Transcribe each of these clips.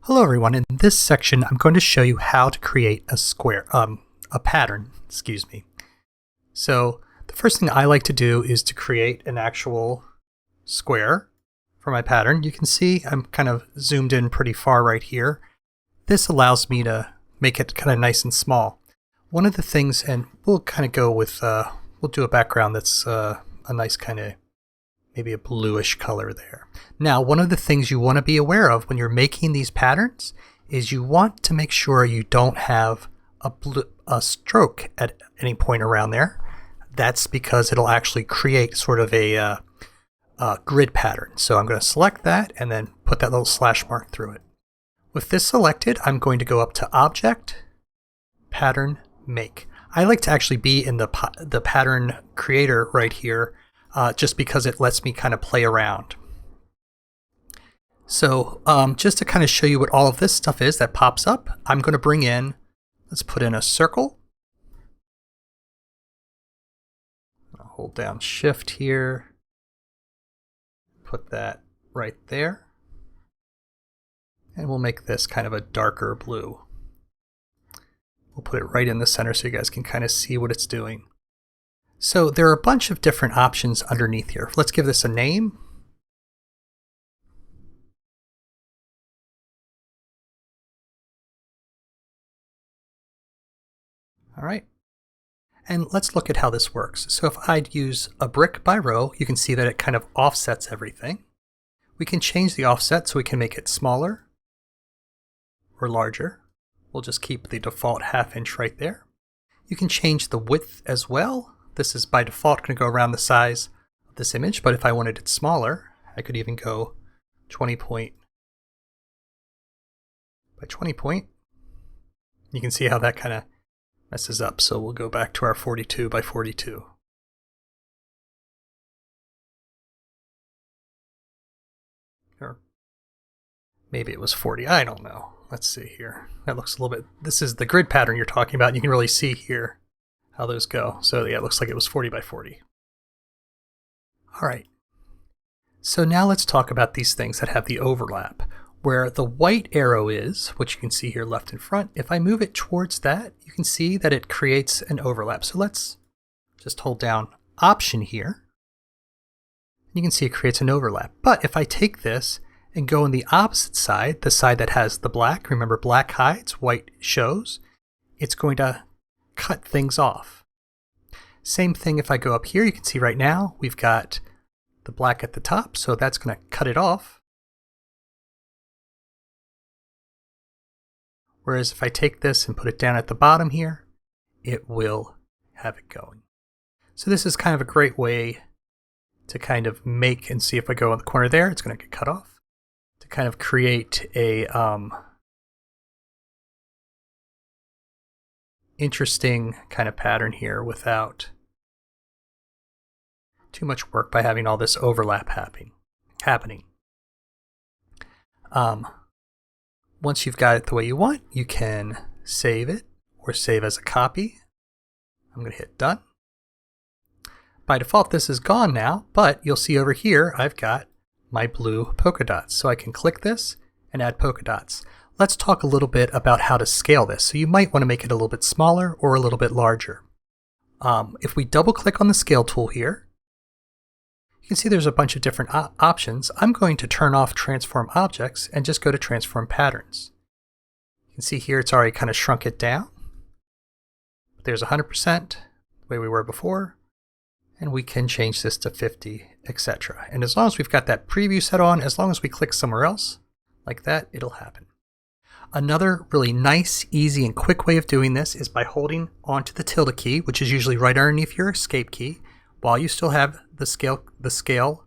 Hello everyone, in this section I'm going to show you how to create a pattern, excuse me. So the first thing I like to do is to create an actual square for my pattern. You can see I'm kind of zoomed in pretty far right here. This allows me to make it kind of nice and small. One of the things, and we'll kind of go with, we'll do a background that's a nice kind of maybe a bluish color there. Now, one of the things you want to be aware of when you're making these patterns is you want to make sure you don't have a stroke at any point around there. That's because it'll actually create sort of a grid pattern. So I'm going to select that and then put that little slash mark through it. With this selected, I'm going to go up to Object, Pattern, Make. I like to actually be in the pattern creator right here, just because it lets me kind of play around. So just to kind of show you what all of this stuff is that pops up, I'm going to bring in, let's put in a circle. I'll hold down Shift here, put that right there, and we'll make this kind of a darker blue. We'll put it right in the center so you guys can kind of see what it's doing. So there are a bunch of different options underneath here. Let's give this a name. All right. And let's look at how this works. So if I'd use a brick by row, you can see that it kind of offsets everything. We can change the offset so we can make it smaller or larger. We'll just keep the default 1/2 inch right there. You can change the width as well. This is by default going to go around the size of this image, but if I wanted it smaller, I could even go 20 point by 20 point. You can see how that kind of messes up, so we'll go back to our 42 by 42. Or maybe it was 40, I don't know. Let's see here. That looks a little bit, this is the grid pattern you're talking about. You can really see here how those go. So yeah, it looks like it was 40 by 40. All right. So now let's talk about these things that have the overlap. Where the white arrow is, which you can see here left and front, if I move it towards that, you can see that it creates an overlap. So let's just hold down Option here. You can see it creates an overlap. But if I take this and go on the opposite side, the side that has the black, remember black hides, white shows, it's going to cut things off. Same thing if I go up here, you can see right now we've got the black at the top, so that's going to cut it off. Whereas if I take this and put it down at the bottom here, it will have it going. So this is kind of a great way to kind of make, and see if I go in the corner there, it's going to get cut off, to kind of create a interesting kind of pattern here without too much work by having all this overlap happening. Once you've got it the way you want, you can save it or save as a copy. I'm going to hit done. By default, this is gone now, but you'll see over here, I've got my blue polka dots. So I can click this and add polka dots. Let's talk a little bit about how to scale this. So you might want to make it a little bit smaller or a little bit larger. If we double click on the scale tool here, you can see there's a bunch of different options. I'm going to turn off transform objects and just go to transform patterns. You can see here it's already kind of shrunk it down. There's 100%, the way we were before, and we can change this to 50, etc. And as long as we've got that preview set on, as long as we click somewhere else, like that, it'll happen. Another really nice, easy, and quick way of doing this is by holding onto the tilde key, which is usually right underneath your escape key, while you still have the scale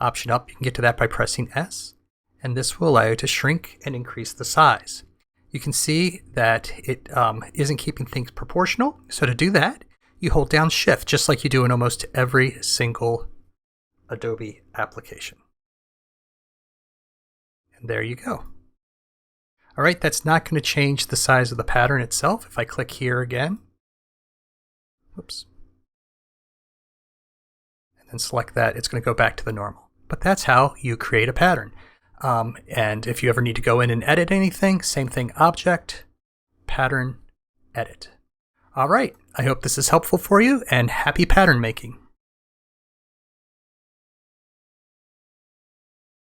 option up. You can get to that by pressing S, and this will allow you to shrink and increase the size. You can see that it isn't keeping things proportional, so to do that, you hold down Shift, just like you do in almost every single Adobe application. And there you go. All right, that's not going to change the size of the pattern itself. If I click here again, whoops, and select that, it's going to go back to the normal. But that's how you create a pattern. And if you ever need to go in and edit anything, same thing, object, pattern, edit. All right, I hope this is helpful for you, and happy pattern making.